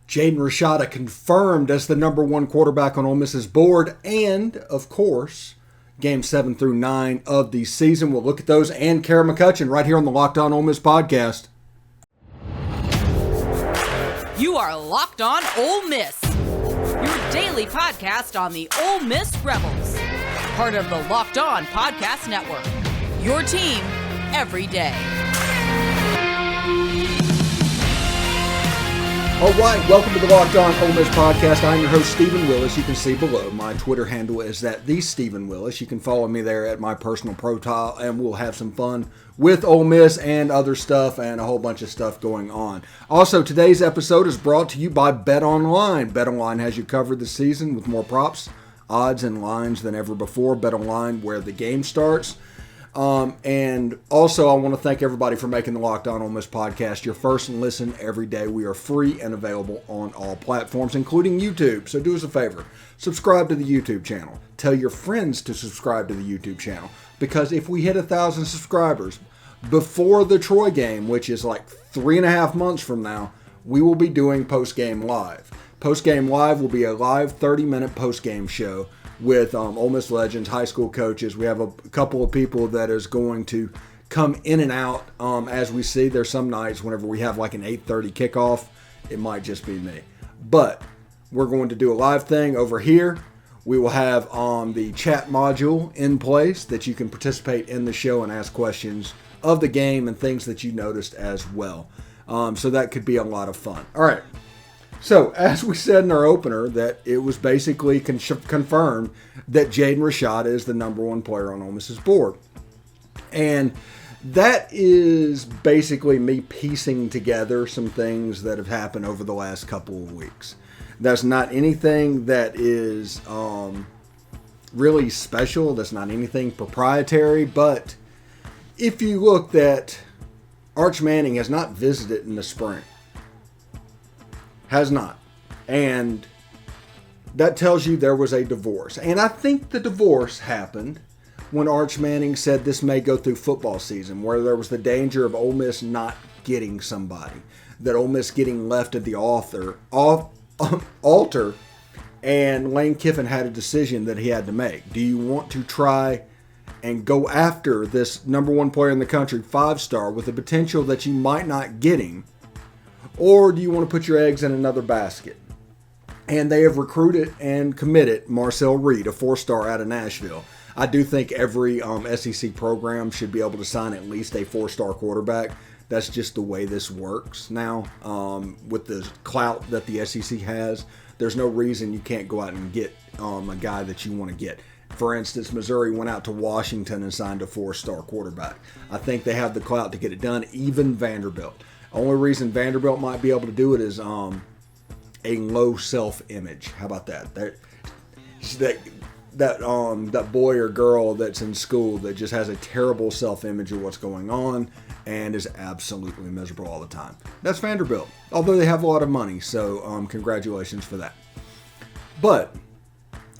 Jaden Rashada confirmed as the number one quarterback on Ole Miss's board. And, of course, Games 7 through 9 of the season. We'll look at those and Cara McCutcheon right here on the Locked On Ole Miss podcast. You are Locked On Ole Miss, your daily podcast on the Ole Miss Rebels. Part of the Locked On Podcast Network, your team every day. All right, welcome to the Locked On Ole Miss podcast. I'm your host, Stephen Willis. You can see below. My Twitter handle is @TheStephenWillis. You can follow me there at my personal profile, and we'll have some fun with Ole Miss and other stuff and a whole bunch of stuff going on. Also, today's episode is brought to you by BetOnline. BetOnline has you covered this season with more props, odds, and lines than ever before. BetOnline, where the game starts. And also, I want to thank everybody for making the Locked On Ole Miss podcast your first listen every day. We are free and available on all platforms, including YouTube. So do us a favor. Subscribe to the YouTube channel. Tell your friends to subscribe to the YouTube channel. Because if we hit 1,000 subscribers before the Troy game, which is like 3.5 months from now, we will be doing Post-Game Live. Post-Game Live will be a live 30-minute post-game show with Ole Miss legends, high school coaches. We have a couple of people that is going to come in and out as we see. There's some nights whenever we have like an 8:30 kickoff, it might just be me. But we're going to do a live thing over here. We will have the chat module in place that you can participate in the show and ask questions of the game and things that you noticed as well. So that could be a lot of fun. All right. So, as we said in our opener, that it was basically confirmed that Jaden Rashada is the number one player on Ole Miss's board. And that is basically me piecing together some things that have happened over the last couple of weeks. That's not anything that is really special. That's not anything proprietary. But if you look that Arch Manning has not visited in the spring. Has not. And that tells you there was a divorce. And I think the divorce happened when Arch Manning said this may go through football season, where there was the danger of Ole Miss not getting somebody, that Ole Miss getting left at the altar, and Lane Kiffin had a decision that he had to make. Do you want to try and go after this number one player in the country, 5-star, with the potential that you might not get him? Or do you want to put your eggs in another basket? And they have recruited and committed Marcel Reed, a 4-star out of Nashville. I do think every SEC program should be able to sign at least a 4-star quarterback. That's just the way this works now. With the clout that the SEC has, there's no reason you can't go out and get a guy that you want to get. For instance, Missouri went out to Washington and signed a 4-star quarterback. I think they have the clout to get it done, even Vanderbilt. Only reason Vanderbilt might be able to do it is a low self-image. How about that? That boy or girl that's in school that just has a terrible self-image of what's going on and is absolutely miserable all the time. That's Vanderbilt, although they have a lot of money, so congratulations for that. But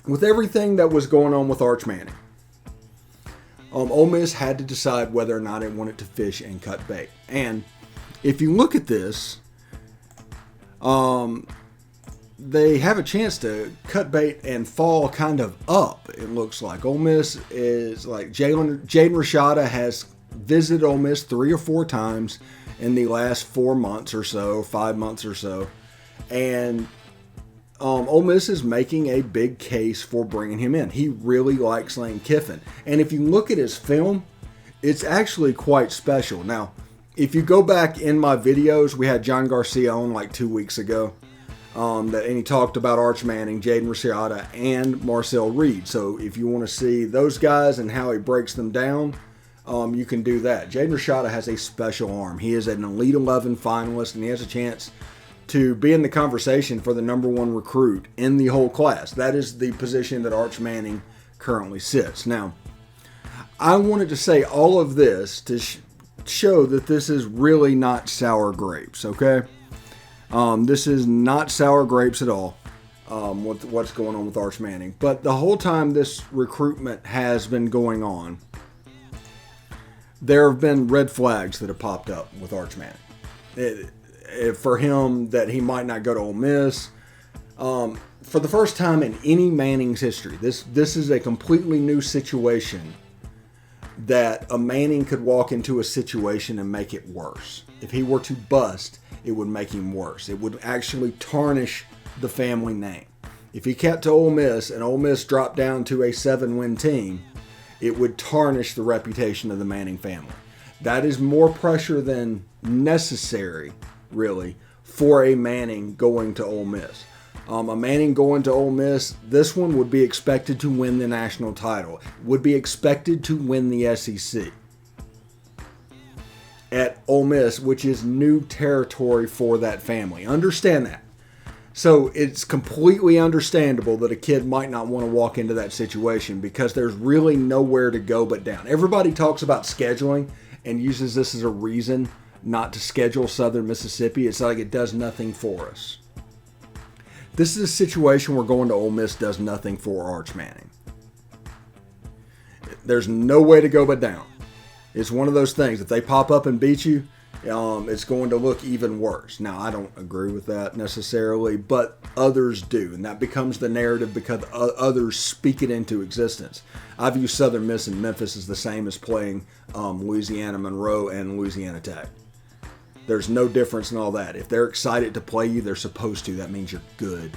with everything that was going on with Arch Manning, Ole Miss had to decide whether or not it wanted to fish and cut bait. And if you look at this, they have a chance to cut bait and fall kind of up, it looks like. Ole Miss is like Jaden Rashada has visited Ole Miss 3 or 4 times in the last 4 months or so, 5 months or so. And Ole Miss is making a big case for bringing him in. He really likes Lane Kiffin. And if you look at his film, it's actually quite special. Now, if you go back in my videos, we had John Garcia on like 2 weeks ago, and he talked about Arch Manning, Jaden Rashada, and Marcel Reed. So if you want to see those guys and how he breaks them down, you can do that. Jaden Rashada has a special arm. He is an Elite 11 finalist, and he has a chance to be in the conversation for the number one recruit in the whole class. That is the position that Arch Manning currently sits. Now, I wanted to say all of this to show that this is really not sour grapes, okay? This is not sour grapes at all, with what's going on with Arch Manning. But the whole time this recruitment has been going on, there have been red flags that have popped up with Arch Manning. for him that he might not go to Ole Miss. For the first time in any Manning's history, this is a completely new situation that a Manning could walk into a situation and make it worse. If he were to bust, it would make him worse. It would actually tarnish the family name. If he kept to Ole Miss and Ole Miss dropped down to a 7-win team, it would tarnish the reputation of the Manning family. That is more pressure than necessary, really, for a Manning going to Ole Miss. A Manning going to Ole Miss, this one would be expected to win the national title, would be expected to win the SEC. At Ole Miss, which is new territory for that family. Understand that. So it's completely understandable that a kid might not want to walk into that situation because there's really nowhere to go but down. Everybody talks about scheduling and uses this as a reason not to schedule Southern Mississippi. It's like it does nothing for us. This is a situation where going to Ole Miss does nothing for Arch Manning. There's no way to go but down. It's one of those things. If they pop up and beat you, it's going to look even worse. Now, I don't agree with that necessarily, but others do, and that becomes the narrative because others speak it into existence. I view Southern Miss and Memphis as the same as playing Louisiana Monroe and Louisiana Tech. There's no difference in all that. If they're excited to play you, they're supposed to. That means you're good.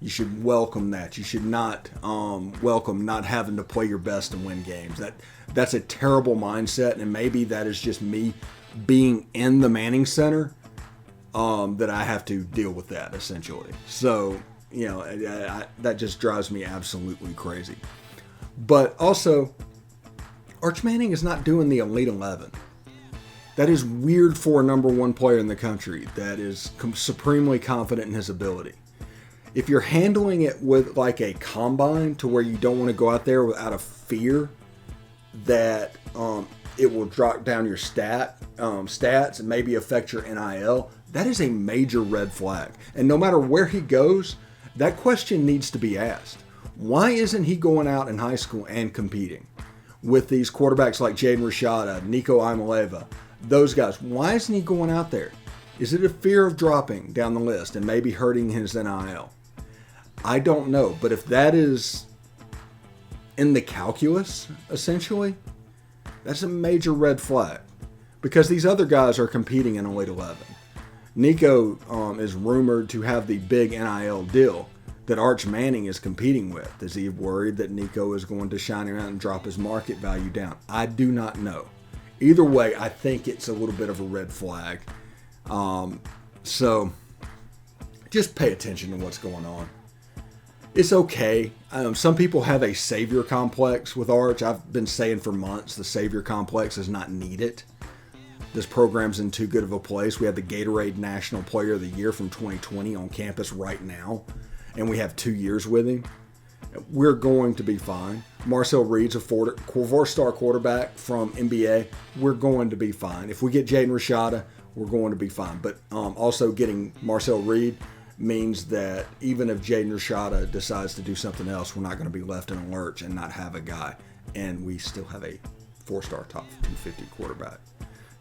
You should welcome that. You should not welcome not having to play your best and win games. That's a terrible mindset, and maybe that is just me being in the Manning Center that I have to deal with that, essentially. So, that just drives me absolutely crazy. But also, Arch Manning is not doing the Elite 11. That is weird for a number one player in the country that is supremely confident in his ability. If you're handling it with like a combine to where you don't want to go out there without a fear that it will drop down your stats and maybe affect your NIL, that is a major red flag. And no matter where he goes, that question needs to be asked. Why isn't he going out in high school and competing with these quarterbacks like Jaden Rashada, Nico Imaleva, those guys? Why isn't he going out there? Is it a fear of dropping down the list and maybe hurting his NIL? I don't know. But if that is in the calculus, essentially, that's a major red flag because these other guys are competing in Elite 11. Nico is rumored to have the big NIL deal that Arch Manning is competing with. Is he worried that Nico is going to shine around and drop his market value down? I do not know. Either way, I think it's a little bit of a red flag. So just pay attention to what's going on. It's okay. Some people have a savior complex with Arch. I've been saying for months the savior complex is not needed. This program's in too good of a place. We have the Gatorade National Player of the Year from 2020 on campus right now, and we have 2 years with him. We're going to be fine. Marcel Reed's a four-star quarterback from NBA. We're going to be fine. If we get Jaden Rashada, we're going to be fine. But also getting Marcel Reed means that even if Jaden Rashada decides to do something else, we're not going to be left in a lurch and not have a guy. And we still have a 4-star top 250 quarterback.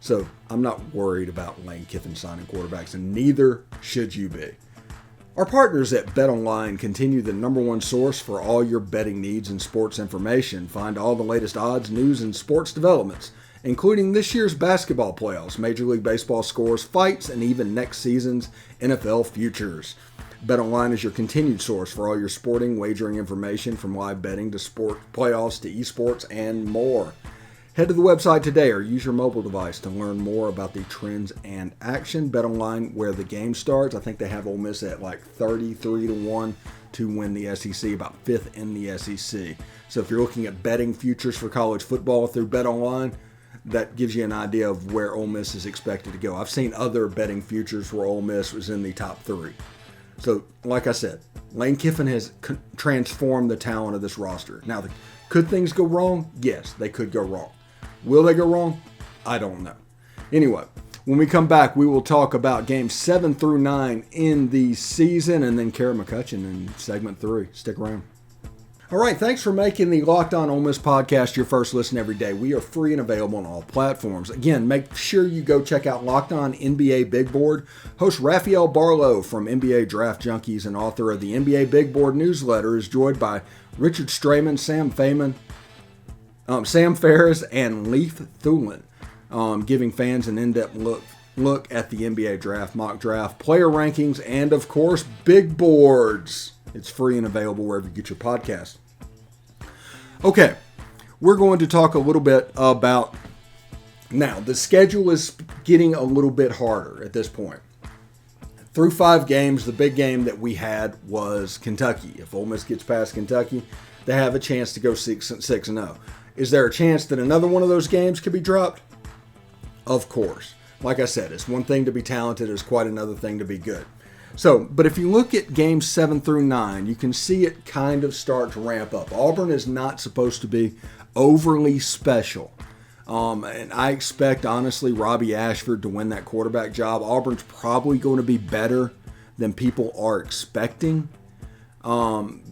So I'm not worried about Lane Kiffin signing quarterbacks, and neither should you be. Our partners at BetOnline continue the number one source for all your betting needs and sports information. Find all the latest odds, news, and sports developments, including this year's basketball playoffs, Major League Baseball scores, fights, and even next season's NFL futures. BetOnline is your continued source for all your sporting wagering information, from live betting to sport playoffs to esports and more. Head to the website today or use your mobile device to learn more about the trends and action. BetOnline, where the game starts. I think they have Ole Miss at like 33-1 to win the SEC, about 5th in the SEC. So if you're looking at betting futures for college football through BetOnline, that gives you an idea of where Ole Miss is expected to go. I've seen other betting futures where Ole Miss was in the top 3. So, like I said, Lane Kiffin has transformed the talent of this roster. Now, could things go wrong? Yes, they could go wrong. Will they go wrong? I don't know. Anyway, when we come back, we will talk about games 7 through 9 in the season, and then Cara McCutcheon in segment 3. Stick around. All right, thanks for making the Locked On Ole Miss podcast your first listen every day. We are free and available on all platforms. Again, make sure you go check out Locked On NBA Big Board. Host Raphael Barlow from NBA Draft Junkies and author of the NBA Big Board newsletter is joined by Richard Strayman, Sam Ferris, and Leif Thulin, giving fans an in-depth look at the NBA draft, mock draft, player rankings, and of course, big boards. It's free and available wherever you get your podcast. Okay, we're going to talk a little bit about, now the schedule is getting a little bit harder at this point. Through 5 games, the big game that we had was Kentucky. If Ole Miss gets past Kentucky, they have a chance to go 6-0. Is there a chance that another one of those games could be dropped? Of course. Like I said, it's one thing to be talented, it's quite another thing to be good. So, but if you look at games 7 through 9, you can see it kind of start to ramp up. Auburn is not supposed to be overly special. And I expect, honestly, Robbie Ashford to win that quarterback job. Auburn's probably going to be better than people are expecting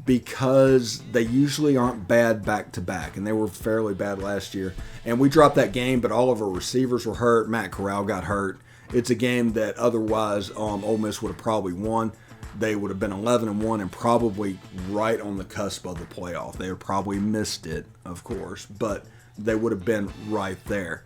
because they usually aren't bad back-to-back, and they were fairly bad last year. And we dropped that game, but all of our receivers were hurt. Matt Corral got hurt. It's a game that otherwise Ole Miss would have probably won. They would have been 11-1 and probably right on the cusp of the playoff. They would probably missed it, of course, but they would have been right there.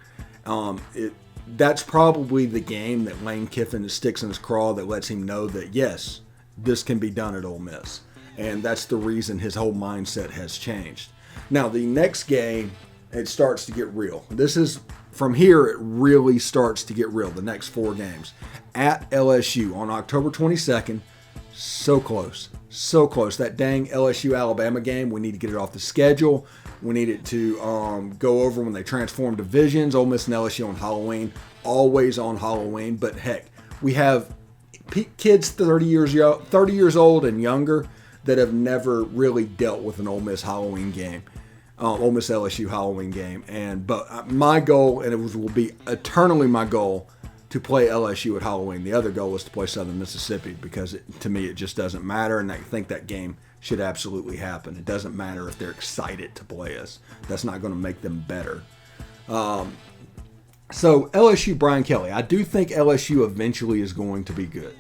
That's probably the game that Lane Kiffin sticks in his craw that lets him know that, yes, this can be done at Ole Miss. And that's the reason his whole mindset has changed. Now, the next game, it starts to get real. This is, from here, it really starts to get real, the next 4 games. At LSU on October 22nd, so close, so close. That dang LSU-Alabama game, we need to get it off the schedule. We need it to go over when they transform divisions. Ole Miss and LSU on Halloween, always on Halloween. But heck, we have kids 30 years old and younger that have never really dealt with an Ole Miss Halloween game. Ole Miss LSU Halloween game, but my goal, and will be eternally my goal, to play LSU at Halloween. The other goal is to play Southern Mississippi because to me it just doesn't matter, and I think that game should absolutely happen. It doesn't matter if they're excited to play us. That's not going to make them better. So LSU, Brian Kelly. I do think LSU eventually is going to be good.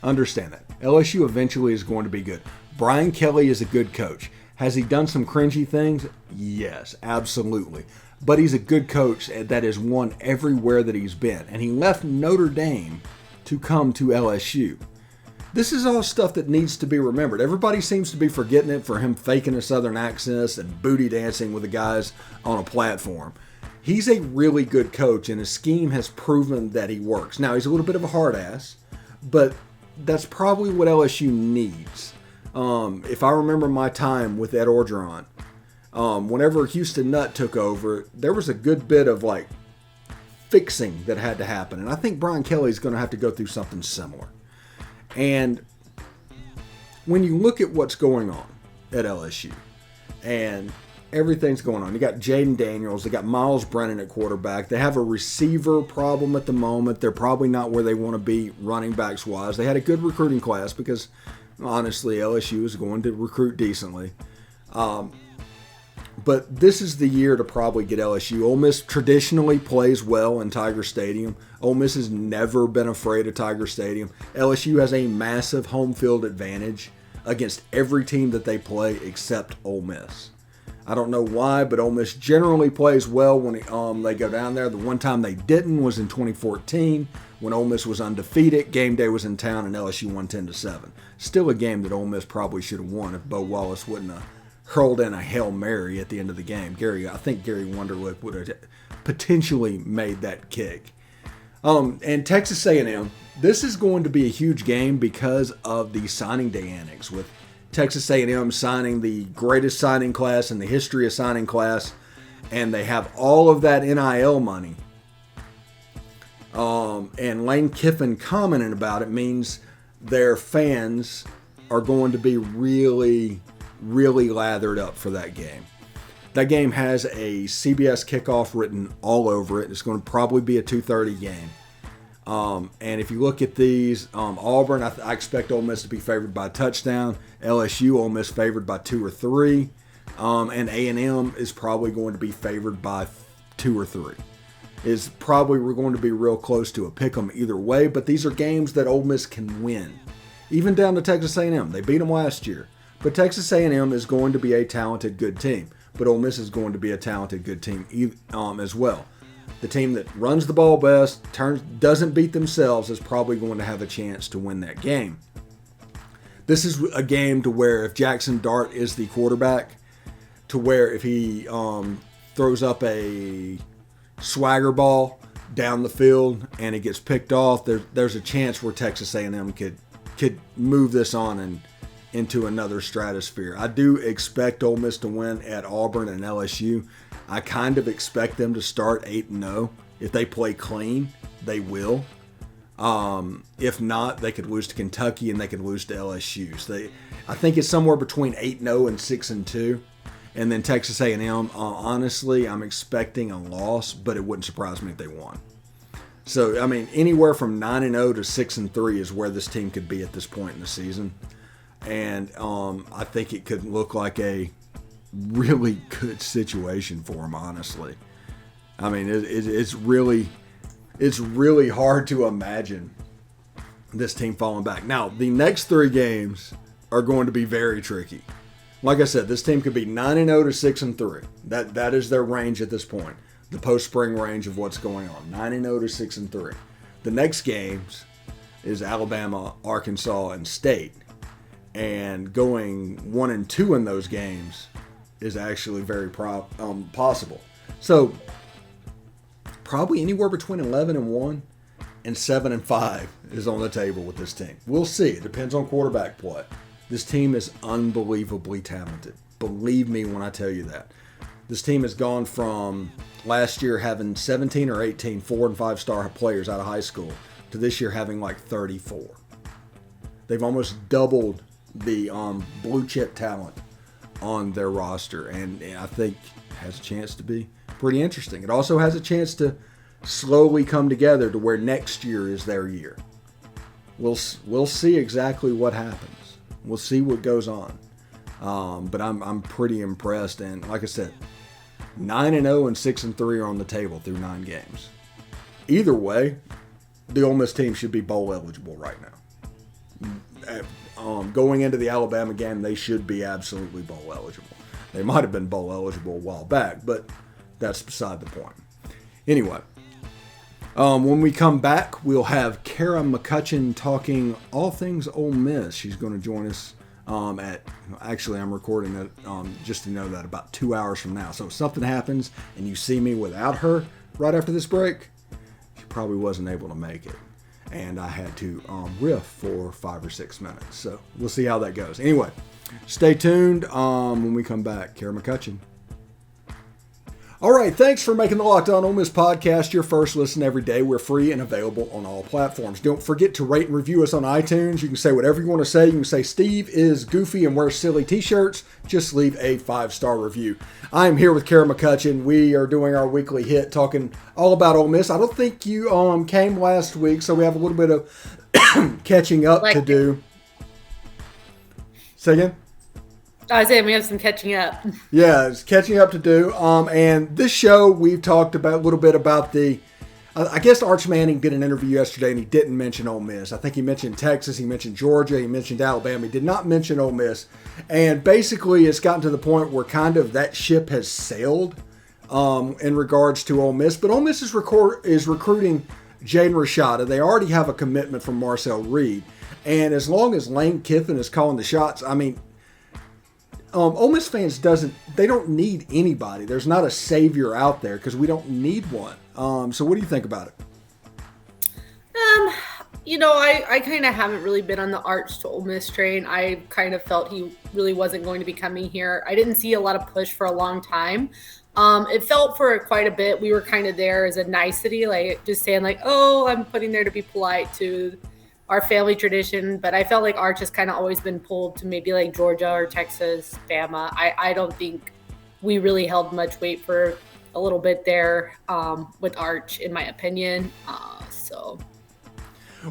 Understand that. LSU eventually is going to be good. Brian Kelly is a good coach. Has he done some cringy things? Yes, absolutely. But he's a good coach that has won everywhere that he's been. And he left Notre Dame to come to LSU. This is all stuff that needs to be remembered. Everybody seems to be forgetting it for him faking a Southern accent and booty dancing with the guys on a platform. He's a really good coach, and his scheme has proven that he works. Now, he's a little bit of a hard ass, but that's probably what LSU needs. If I remember my time with Ed Orgeron, whenever Houston Nutt took over, there was a good bit of fixing that had to happen. And I think Brian Kelly's going to have to go through something similar. And when you look at what's going on at LSU and everything's going on, you got Jaden Daniels, they got Miles Brennan at quarterback. They have a receiver problem at the moment. They're probably not where they want to be running backs wise. They had a good recruiting class because honestly, LSU is going to recruit decently. But this is the year to probably get LSU. Ole Miss traditionally plays well in Tiger Stadium. Ole Miss has never been afraid of Tiger Stadium. LSU has a massive home field advantage against every team that they play except Ole Miss. I don't know why, but Ole Miss generally plays well when they go down there. The one time they didn't was in 2014 when Ole Miss was undefeated. Game day was in town and LSU won 10-7. Still a game that Ole Miss probably should have won if Bo Wallace wouldn't have hurled in a Hail Mary at the end of the game. I think Gary Wonderlick would have potentially made that kick. And Texas A&M, this is going to be a huge game because of the signing day annex with Texas A&M signing the greatest signing class in the history of signing class, and they have all of that NIL money. And Lane Kiffin commenting about it means their fans are going to be really, really lathered up for that game. That game has a CBS kickoff written all over it. It's going to probably be a 2:30 game. And if you look at these, Auburn, I expect Ole Miss to be favored by a touchdown. LSU, Ole Miss favored by 2 or 3. And A&M is probably going to be favored by 2 or 3. Is probably we're going to be real close to a pick 'em either way, but these are games that Ole Miss can win. Even down to Texas A&M. They beat them last year. But Texas A&M is going to be a talented, good team. But Ole Miss is going to be a talented, good team as well. The team that runs the ball best, doesn't beat themselves, is probably going to have a chance to win that game. This is a game to where if Jackson Dart is the quarterback, to where if he throws up a swagger ball down the field and it gets picked off, there's a chance where Texas A&M could move this on and into another stratosphere. I do expect Ole Miss to win at Auburn and LSU. I kind of expect them to start 8-0. If they play clean, they will. If not, they could lose to Kentucky and they could lose to LSU. So I think it's somewhere between 8-0 and 6-2. And then Texas A&M, honestly, I'm expecting a loss, but it wouldn't surprise me if they won. So, I mean, anywhere from 9-0 to 6-3 is where this team could be at this point in the season. And I think it could look like a really good situation for them, honestly. I mean, it's really hard to imagine this team falling back. Now, the next 3 games are going to be very tricky. Like I said, this team could be 9-0 to 6-3. That is their range at this point. The post-spring range of what's going on. 9-0 to 6-3. The next games is Alabama, Arkansas, and State. And going 1-2 in those games is actually very possible. So probably anywhere between 11-1 and 7-5 is on the table with this team. We'll see. It depends on quarterback play. This team is unbelievably talented. Believe me when I tell you that. This team has gone from last year having 17 or 18 4- and 5-star players out of high school to this year having like 34. They've almost doubled the blue chip talent on their roster, and I think it has a chance to be pretty interesting. It also has a chance to slowly come together to where next year is their year. We'll see exactly what happens. We'll see what goes on. But I'm pretty impressed, and like I said, 9-0 and 6-3 are on the table through 9 games. Either way, the Ole Miss team should be bowl eligible right now. Going into the Alabama game, they should be absolutely bowl eligible. They might have been bowl eligible a while back, but that's beside the point. Anyway, when we come back, we'll have Cara McCutcheon talking all things Ole Miss. She's going to join us actually, I'm recording it just to know that about 2 hours from now. So if something happens and you see me without her right after this break, she probably wasn't able to make it. And I had to riff for 5 or 6 minutes. So we'll see how that goes. Anyway, stay tuned when we come back. Cara McCutcheon. All right, thanks for making the Locked On Ole Miss podcast your first listen every day. We're free and available on all platforms. Don't forget to rate and review us on iTunes. You can say whatever you want to say. You can say Steve is goofy and wears silly t-shirts. Just leave a 5-star review. I'm here with Cara McCutcheon. We are doing our weekly hit, talking all about Ole Miss. I don't think you came last week, so we have a little bit of catching up to do. Say again? I was saying we have some catching up. Yeah, it's catching up to do. And this show, we've talked about a little bit about I guess Arch Manning did an interview yesterday and he didn't mention Ole Miss. I think he mentioned Texas, he mentioned Georgia, he mentioned Alabama. He did not mention Ole Miss. And basically it's gotten to the point where kind of that ship has sailed in regards to Ole Miss. But Ole Miss is recruiting Jaden Rashada. They already have a commitment from Marcel Reed. And as long as Lane Kiffin is calling the shots, I mean, Ole Miss fans they don't need anybody. There's not a savior out there because we don't need one. So what do you think about it? I kind of haven't really been on the Arch to Ole Miss train. I kind of felt he really wasn't going to be coming here. I didn't see a lot of push for a long time. It felt for quite a bit. We were kind of there as a nicety, like just saying like, oh, I'm putting there to be polite to our family tradition, but I felt like Arch has kind of always been pulled to maybe like Georgia or Texas, Bama. I don't think we really held much weight for a little bit there with Arch, in my opinion.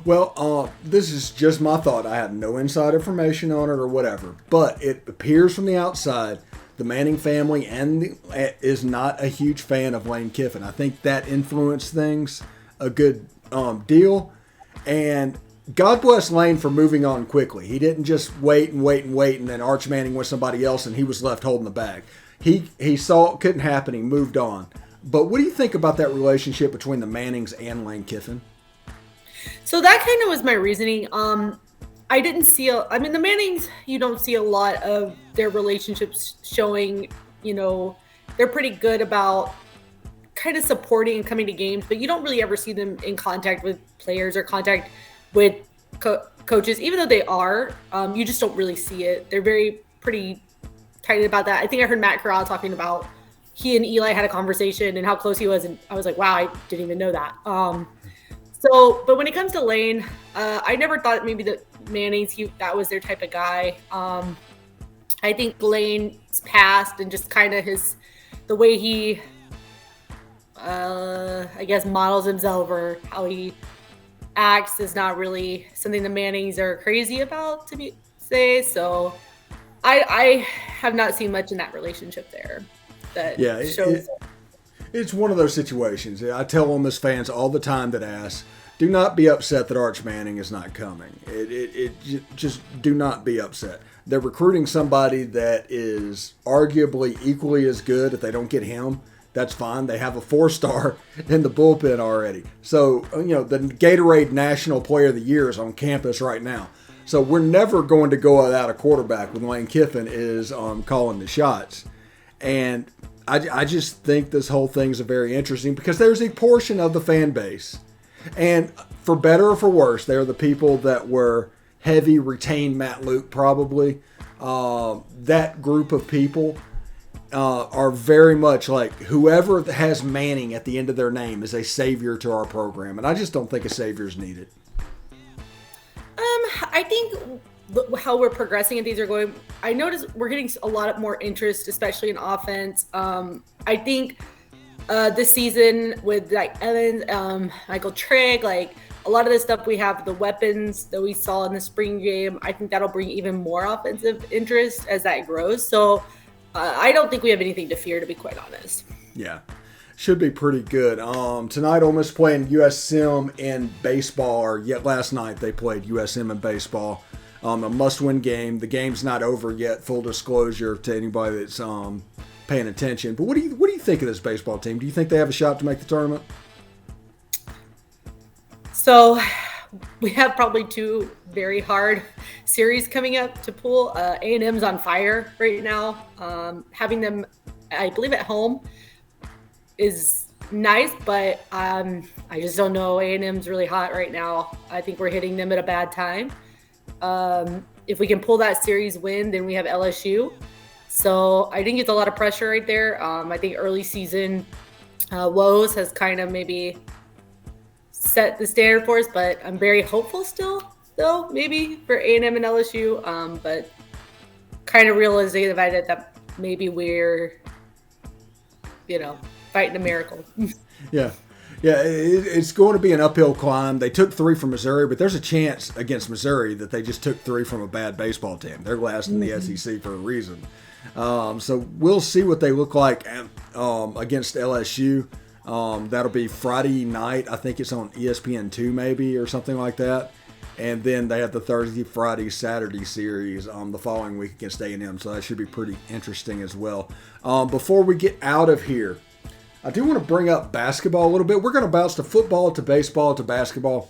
Well, this is just my thought. I have no inside information on it or whatever, but it appears from the outside the Manning family is not a huge fan of Lane Kiffin. I think that influenced things a good deal. And God bless Lane for moving on quickly. He didn't just wait, and then Arch Manning was somebody else, and he was left holding the bag. He saw it couldn't happen. He moved on. But what do you think about that relationship between the Mannings and Lane Kiffin? So that kind of was my reasoning. I didn't see the Mannings, you don't see a lot of their relationships showing, they're pretty good about kind of supporting and coming to games, but you don't really ever see them in contact with players or contact with coaches, even though they are, you just don't really see it. They're pretty tight about that. I think I heard Matt Corral talking about he and Eli had a conversation and how close he was. And I was like, wow, I didn't even know that. But when it comes to Lane, I never thought maybe the Mannings, that was their type of guy. I think Lane's past and just kind of the way he, models himself or how he acts is not really something the Mannings are crazy about, to say. So I have not seen much in that relationship there. It's one of those situations. I tell Ole Miss fans all the time that ask, do not be upset that Arch Manning is not coming. Just do not be upset. They're recruiting somebody that is arguably equally as good. If they don't get him, that's fine. They have a 4-star in the bullpen already. So, the Gatorade National Player of the Year is on campus right now. So we're never going to go without a quarterback when Lane Kiffin is calling the shots. And I just think this whole thing's very interesting because there's a portion of the fan base, and for better or for worse, they're the people that were heavy retained Matt Luke probably. That group of people are very much like whoever has Manning at the end of their name is a savior to our program, and I just don't think a savior is needed. I think how we're progressing and things are going, I noticed we're getting a lot more interest, especially in offense. I think this season with Evans, Michael Trigg, a lot of the stuff we have, the weapons that we saw in the spring game, I think that'll bring even more offensive interest as that grows. So I don't think we have anything to fear, to be quite honest. Yeah. Should be pretty good. Tonight, Ole Miss playing USM in baseball, or yet last night they played USM in baseball. A must-win game. The game's not over yet. Full disclosure to anybody that's paying attention. But what do you think of this baseball team? Do you think they have a shot to make the tournament? So we have probably 2 very hard series coming up to pull. A&M's on fire right now. Having them, I believe, at home is nice, but I just don't know. A&M's really hot right now. I think we're hitting them at a bad time. If we can pull that series win, then we have LSU. So I think it's a lot of pressure right there. I think early season woes has kind of maybe set the standard for us, but I'm very hopeful still, though, maybe for A&M and LSU. But kind of realizing that maybe we're, fighting a miracle. Yeah. Yeah, it's going to be an uphill climb. They took 3 from Missouri, but there's a chance against Missouri that they just took 3 from a bad baseball team. They're last in the SEC for a reason. So we'll see what they look like against LSU. That'll be Friday night. I think it's on ESPN2 maybe or something like that. And then they have the Thursday, Friday, Saturday series the following week against A&M. So that should be pretty interesting as well. Before we get out of here, I do want to bring up basketball a little bit. We're going to bounce to football, to baseball, to basketball.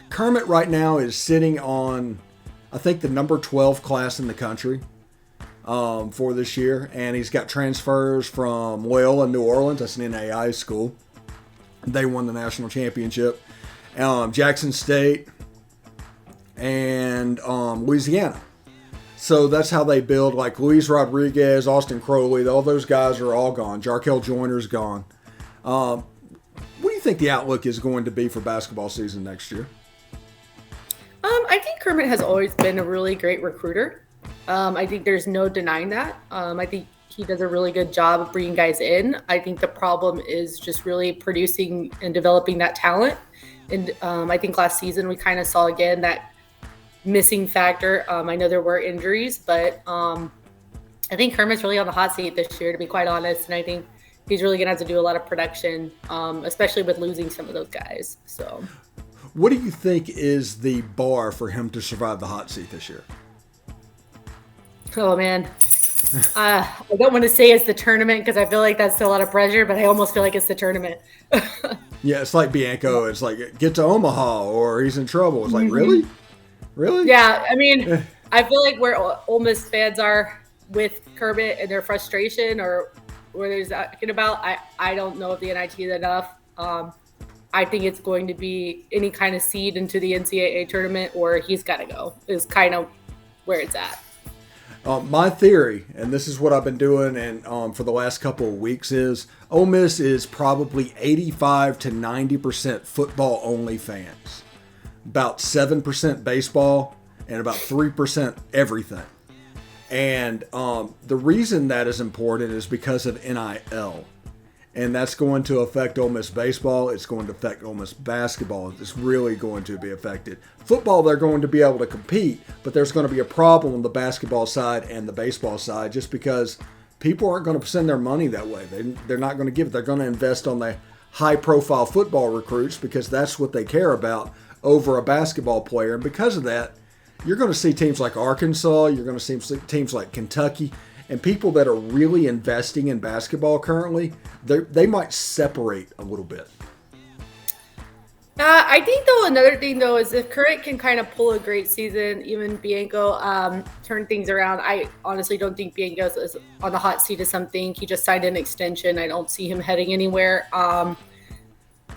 Kermit right now is sitting on, I think, the number 12 class in the country for this year. And he's got transfers from Loyola, New Orleans. That's an NAI school. They won the national championship. Jackson State and Louisiana. So that's how they build, like Luis Rodriguez, Austin Crowley, all those guys are all gone. Jarkel Joyner's gone. What do you think the outlook is going to be for basketball season next year? I think Kermit has always been a really great recruiter. I think there's no denying that. I think he does a really good job of bringing guys in. I think the problem is just really producing and developing that talent. And I think last season we kind of saw again that missing factor. I know there were injuries, but I think Kermit's really on the hot seat this year, to be quite honest. And I think he's really going to have to do a lot of production, especially with losing some of those guys. So, what do you think is the bar for him to survive the hot seat this year? Oh, man. I don't want to say it's the tournament because I feel like that's still a lot of pressure, but I almost feel like it's the tournament. Yeah, it's like Bianco. It's like, get to Omaha or he's in trouble. It's like, really? Really? Yeah, I mean, I feel like where Ole Miss fans are with Kermit and their frustration or where they're talking about, I don't know if the NIT is enough. I think it's going to be any kind of seed into the NCAA tournament or he's got to go is kind of where it's at. My theory, and this is what I've been doing and for the last couple of weeks, is Ole Miss is probably 85 to 90% football-only fans. About 7% baseball and about 3% everything. And the reason that is important is because of NIL. And that's going to affect Ole Miss baseball. It's going to affect Ole Miss basketball. It's really going to be affected. Football, they're going to be able to compete, but there's going to be a problem on the basketball side and the baseball side just because people aren't going to send their money that way. They're not going to give it. They're going to invest on the high-profile football recruits because that's what they care about over a basketball player. And because of that, you're going to see teams like Arkansas. You're going to see teams like Kentucky. And people that are really investing in basketball currently, they might separate a little bit. I think, though, another thing, though, is if Current can kind of pull a great season, even Bianco turn things around. I honestly don't think Bianco is on the hot seat of something. He just signed an extension. I don't see him heading anywhere.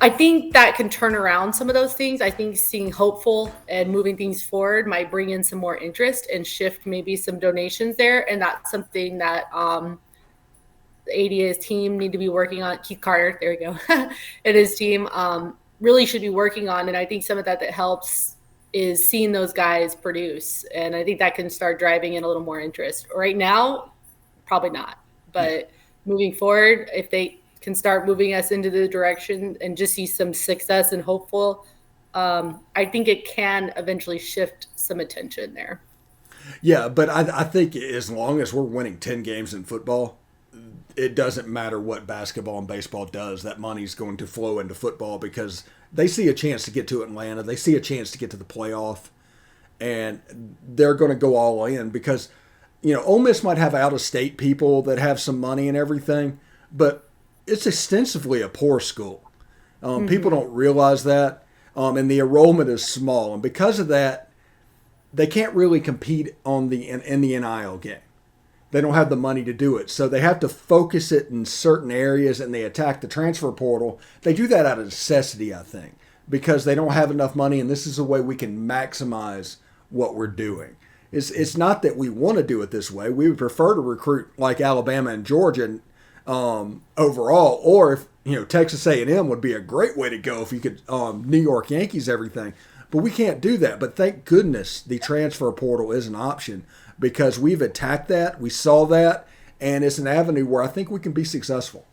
I think that can turn around some of those things. I think seeing hopeful and moving things forward might bring in some more interest and shift maybe some donations there. And that's something that the ADA's team need to be working on. Keith Carter, there we go, and his team really should be working on. And I think some of that helps is seeing those guys produce. And I think that can start driving in a little more interest. Right now, probably not. But moving forward, if they can start moving us into the direction and just see some success and hopeful, I think it can eventually shift some attention there. Yeah, but I think as long as we're winning 10 games in football, it doesn't matter what basketball and baseball does. That money's going to flow into football because they see a chance to get to Atlanta. They see a chance to get to the playoff, and they're going to go all in because, Ole Miss might have out-of-state people that have some money and everything, but it's extensively a poor school. People don't realize that, and the enrollment is small. And because of that, they can't really compete in the NIL game. They don't have the money to do it. So they have to focus it in certain areas, and they attack the transfer portal. They do that out of necessity, I think, because they don't have enough money, and this is a way we can maximize what we're doing. It's not that we want to do it this way. We would prefer to recruit like Alabama and Georgia overall, or if Texas A&M would be a great way to go if you could New York Yankees everything, but we can't do that. But thank goodness the transfer portal is an option because we've attacked that, we saw that, and it's an avenue where I think we can be successful.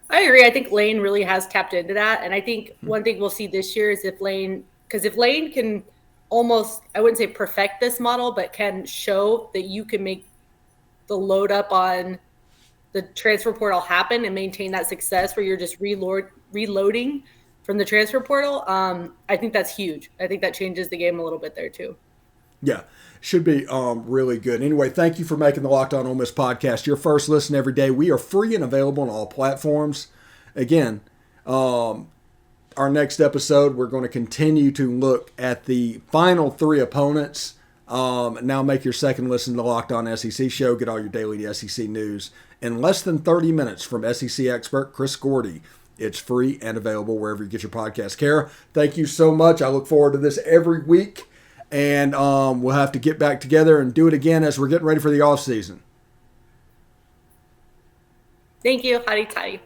I agree. I think Lane really has tapped into that, and I think one thing we'll see this year is if Lane can almost, I wouldn't say perfect this model, but can show that you can make the load up on the transfer portal happen and maintain that success where you're just reloading from the transfer portal, I think that's huge. I think that changes the game a little bit there too. Yeah, should be really good. Anyway, thank you for making the Locked On Ole Miss podcast your first listen every day. We are free and available on all platforms. Again, our next episode, we're going to continue to look at the final three opponents. Now make your second listen to the Locked On SEC show. Get all your daily SEC news in less than 30 minutes from SEC expert Chris Gordy. It's free and available wherever you get your podcast. Cara, thank you so much. I look forward to this every week, and we'll have to get back together and do it again as we're getting ready for the off season. Thank you. Howdy tighty.